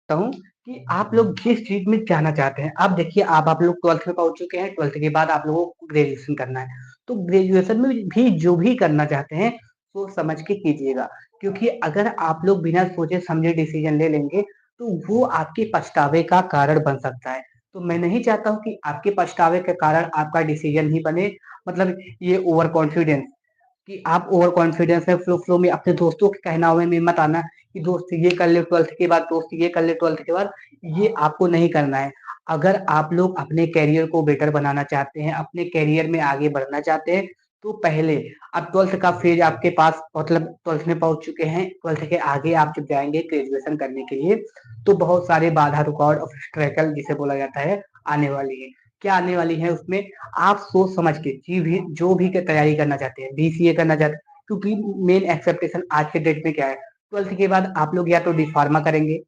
हूँ कि आप लोग जिस चीज में जाना चाहते हैं, आप देखिए आप लोग 12th में पहुंच चुके हैं, 12th के बाद आप लोगों को ग्रेजुएशन करना है। तो ग्रेजुएशन में भी जो भी करना चाहते हैं सोच समझ के कीजिएगा, क्योंकि अगर आप लोग बिना सोचे समझे डिसीजन ले लेंगे तो वो आपके पछतावे का कारण बन सकता है। तो मैं नहीं चाहता हूँ कि आपके पछतावे के कारण आपका डिसीजन ही बने, मतलब ये ओवर कॉन्फिडेंस, कि आप ओवर कॉन्फिडेंस में फ्लो में अपने दोस्तों के कहनावे में मत आना कि दोस्त ये कर ले 12th के बाद, दोस्त ये कर ले 12th के बाद। ये आपको नहीं करना है। अगर आप लोग अपने करियर को बेटर बनाना चाहते हैं, अपने करियर में आगे बढ़ना चाहते हैं, तो पहले अब 12th का फेज आपके पास, मतलब 12th में पहुंच चुके हैं, 12th के आगे आप जब जाएंगे ग्रेजुएशन करने के लिए तो बहुत सारे बाधा रुकावट ऑब्स्ट्रैकल जिसे बोला जाता है आने वाली है। क्या आने वाली है उसमें, आप सोच समझ के जो भी तैयारी करना चाहते हैं, बीसीए करना चाहते हैं, क्योंकि मेन एक्सेप्टेशन आज के डेट में क्या है, 12th के बाद आप लोग या तो डी फार्मा करेंगे,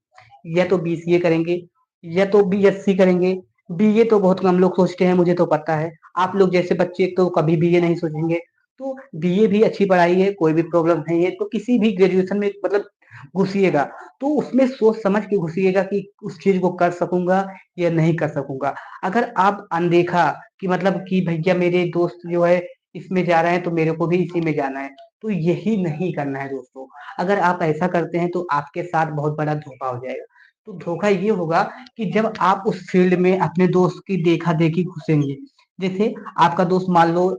या तो बीसीए करेंगे, या तो बीएससी करेंगे। बीए तो बहुत कम लोग सोचते हैं, मुझे तो पता है। आप लोग जैसे बच्चे तो कभी बीए नहीं सोचेंगे। तो बीए भी अच्छी पढ़ाई है, कोई भी प्रॉब्लम नहीं है। तो किसी भी ग्रेजुएशन में मतलब घुसिएगा तो उसमें सोच समझ के घुसिएगा कि उस चीज को कर सकूंगा या नहीं कर सकूंगा। अगर आप अनदेखा कि मतलब कि भैया मेरे दोस्त जो है इसमें जा रहे हैं तो मेरे को भी इसी में जाना है, तो यही नहीं करना है दोस्तों। अगर आप ऐसा करते हैं तो आपके साथ बहुत बड़ा धोखा हो जाएगा। तो धोखा ये होगा कि जब आप उस फील्ड में अपने दोस्त की देखा देखी घुसेंगे, जैसे आपका दोस्त मान लो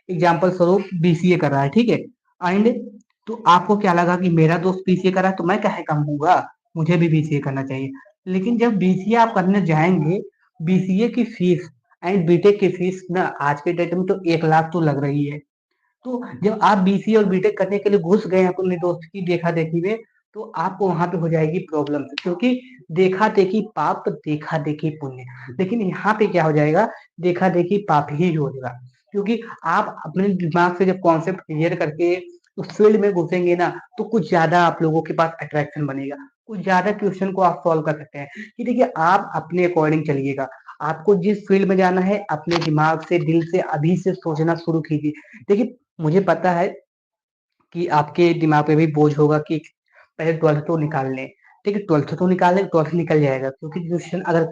एग्जाम्पल स्वरूप बीसीए कर रहा है, ठीक है, एंड तो आपको क्या लगा कि मेरा दोस्त बीसीए कर रहा है तो मैं काहे कम हूँगा, मुझे भी बीसीए करना चाहिए। लेकिन जब बीसीए आप करने जाएंगे, बीसीए की फीस एंड बीटेक की फीस ना आज के डेट में तो 1 लाख तो लग रही है। तो जब आप बीसीए और बीटेक करने के लिए घुस गए अपने दोस्त की देखा देखी में, तो आपको वहां पे हो जाएगी प्रॉब्लम, क्योंकि देखा देखी पाप देखा देखी पुण्य। लेकिन यहाँ पे क्या हो जाएगा, देखा देखी पाप ही होगा, क्योंकि आप अपने दिमाग से जब कॉन्सेप्ट क्लियर करके उस फील्ड में घुसेंगे ना, तो कुछ ज्यादा आप लोगों के पास अट्रैक्शन बनेगा, कुछ ज्यादा क्वेश्चन को आप सॉल्व कर सकते हैं। कि देखिए आप अपने अकॉर्डिंग चलिएगा, आपको जिस फील्ड में जाना है अपने दिमाग से दिल से अभी से सोचना शुरू कीजिए। देखिए मुझे पता है कि आपके दिमाग पे भी बोझ होगा कि पहले 12th तो निकाल लें। ठीक है, 12th तो निकाल लें, 12th निकल जाएगा, क्योंकि क्वेश्चन अगर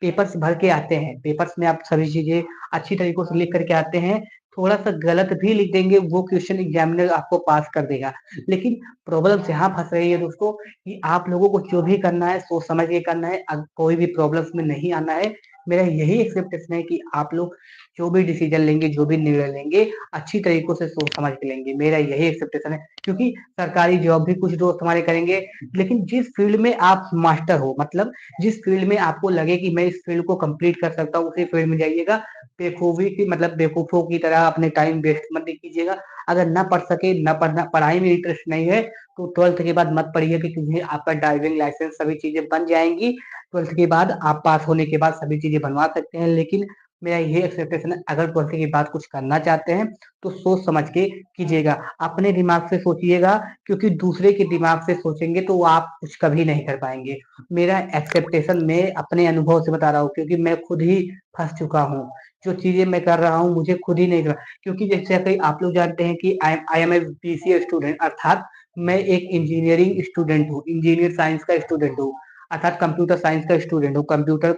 पेपर्स भर के आते हैं, पेपर्स में आप सभी चीजें अच्छी तरीकों से लिख करके आते हैं, थोड़ा सा गलत भी लिख देंगे वो क्वेश्चन एग्जामिनर आपको पास कर देगा। लेकिन प्रॉब्लम यहाँ फंस रही है दोस्तों कि आप लोगों को जो भी करना है सोच समझ के करना है, कोई भी प्रॉब्लम्स में नहीं आना है। मेरा यही एक्सेप्टेशन है कि आप लोग जो भी डिसीजन लेंगे, जो भी निर्णय लेंगे, अच्छी तरीकों से सोच समझ के लेंगे। मेरा यही एक्सेप्टेशन है, क्योंकि सरकारी जॉब भी कुछ दोस्त हमारे करेंगे, लेकिन जिस फील्ड में आप मास्टर हो, मतलब जिस फील्ड में आपको लगे कि मैं इस फील्ड को कंप्लीट कर सकता हूँ, उसी फील्ड में जाइएगा। बेखूबी की मतलब बेवकूफों की तरह अपने टाइम वेस्ट मत कीजिएगा। अगर ना पढ़ सके, ना पढ़ना, पढ़ाई में इंटरेस्ट नहीं है, तो 12th के बाद मत पढ़िए, क्योंकि आपका ड्राइविंग लाइसेंस सभी चीजें बन जाएंगी। 12th के बाद आप पास होने के बाद सभी चीजें बनवा सकते हैं। लेकिन मेरा ये एक्सपेक्टेशन है, अगर 12th के बाद कुछ करना चाहते हैं तो सोच समझ के कीजिएगा, अपने दिमाग से सोचिएगा, क्योंकि दूसरे के दिमाग से सोचेंगे तो आप कुछ कभी नहीं कर पाएंगे। मेरा एक्सेप्टेशन मैं अपने अनुभव से बता रहा हूँ, क्योंकि मैं खुद ही फंस चुका हूँ। जो चीजें मैं कर रहा हूँ मुझे खुद ही नहीं कर, क्योंकि जैसे कई आप लोग जानते हैं कि I am a BCA student, अर्थात मैं एक इंजीनियरिंग स्टूडेंट हूँ, इंजीनियर साइंस का स्टूडेंट हूँ, अर्थात कंप्यूटर साइंस का स्टूडेंट हूँ, कंप्यूटर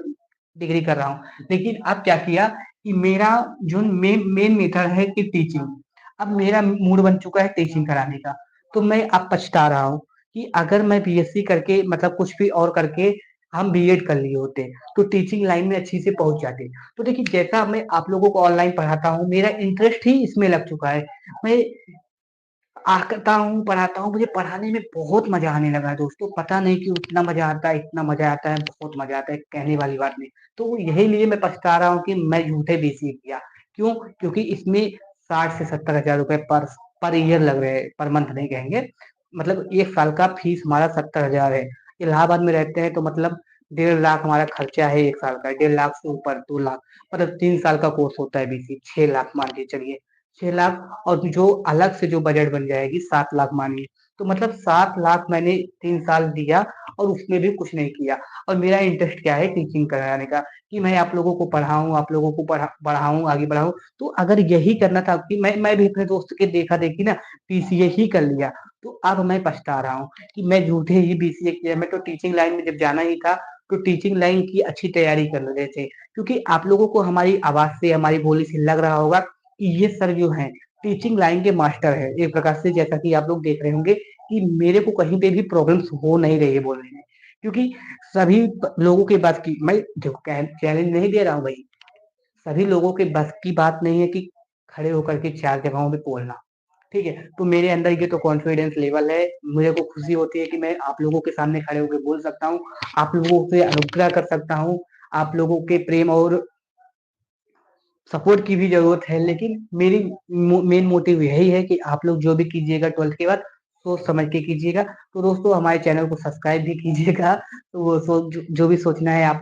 डिग्री कर रहा हूँ। लेकिन अब क्या किया कि मेरा जो मेन मेन मेथड है कि टीचिंग, अब मेरा मूड बन चुका है टीचिंग कराने का। तो मैं अब पछता रहा हूँ कि अगर मैं बीएससी करके मतलब कुछ भी और करके हम बीएड कर लिए होते तो टीचिंग लाइन में अच्छी से पहुंच जाते। तो देखिए जैसा मैं आप लोगों को ऑनलाइन पढ़ाता हूँ, मेरा इंटरेस्ट ही इसमें लग चुका है। मैं आता हूँ, पढ़ाता हूँ, मुझे पढ़ाने में बहुत मजा आने लगा है दोस्तों। पता नहीं क्यों इतना मजा आता है, इतना मजा आता है, बहुत मजा आता है, कहने वाली बात नहीं। तो यही लिए मैं पछता रहा हूँ कि मैं झूठे बीसीए किया। क्यों? क्योंकि इसमें 60 से 70 हजार रुपए पर ईयर लग रहे हैं, पर मंथ नहीं कहेंगे। मतलब 1 साल का फीस हमारा 70 हजार है। इलाहाबाद में रहते हैं तो मतलब 1.5 लाख हमारा खर्चा है 1 साल का, 1.5 लाख से ऊपर 2 लाख, मतलब 3 साल का कोर्स होता है बीसी, 6 लाख मान के चलिए, 6 लाख। और जो अलग से जो बजट बन जाएगी 7 लाख मानिए। तो मतलब 7 लाख मैंने 3 साल दिया और उसमें भी कुछ नहीं किया। और मेरा इंटरेस्ट क्या है टीचिंग कराने का, कि मैं आप लोगों को पढ़ाऊं, आप लोगों को बढ़ाऊं, आगे बढ़ाऊं। तो अगर यही करना था कि मैं भी अपने दोस्त के देखा देखी ना पीसीए ही कर लिया, तो अब मैं पछता रहा हूँ कि मैं झूठे ही बीसीए किया, मैं तो टीचिंग लाइन में जब जाना ही था, तो टीचिंग लाइन की अच्छी तैयारी कर रहे थे। क्योंकि आप लोगों को हमारी आवाज़ से, हमारी बोली से लग रहा होगा कि ये सर जो हैं, टीचिंग लाइन के मास्टर हैं। एक प्रकार से जैसा कि आप लोग देख रहे होंगे कि मेरे को कहीं पे भी प्रॉब्लम्स हो नहीं रही है बोलने में। क्योंकि सभी लोगों के बस की मैं देखो चैलेंज नहीं दे रहा हूँ भाई, सभी लोगों के बस की बात नहीं है कि खड़े होकर के 4 जगहों पे बोलना, ठीक है? तो मेरे अंदर ये तो कॉन्फिडेंस लेवल है, मुझे को खुशी होती है कि मैं आप लोगों के सामने खड़े होके बोल सकता हूँ, आप लोगों से अनुग्रह कर सकता हूँ, आप लोगों के प्रेम और सपोर्ट की भी ज़रूरत है, लेकिन मेरी मेन मोटिव यही है कि आप लोग जो भी कीजिएगा 12th के बाद सोच समझ के कीजिएगा। तो दोस्तों हमारे चैनल को सब्सक्राइब भी कीजिएगा, तो वो जो भी सोचना है आप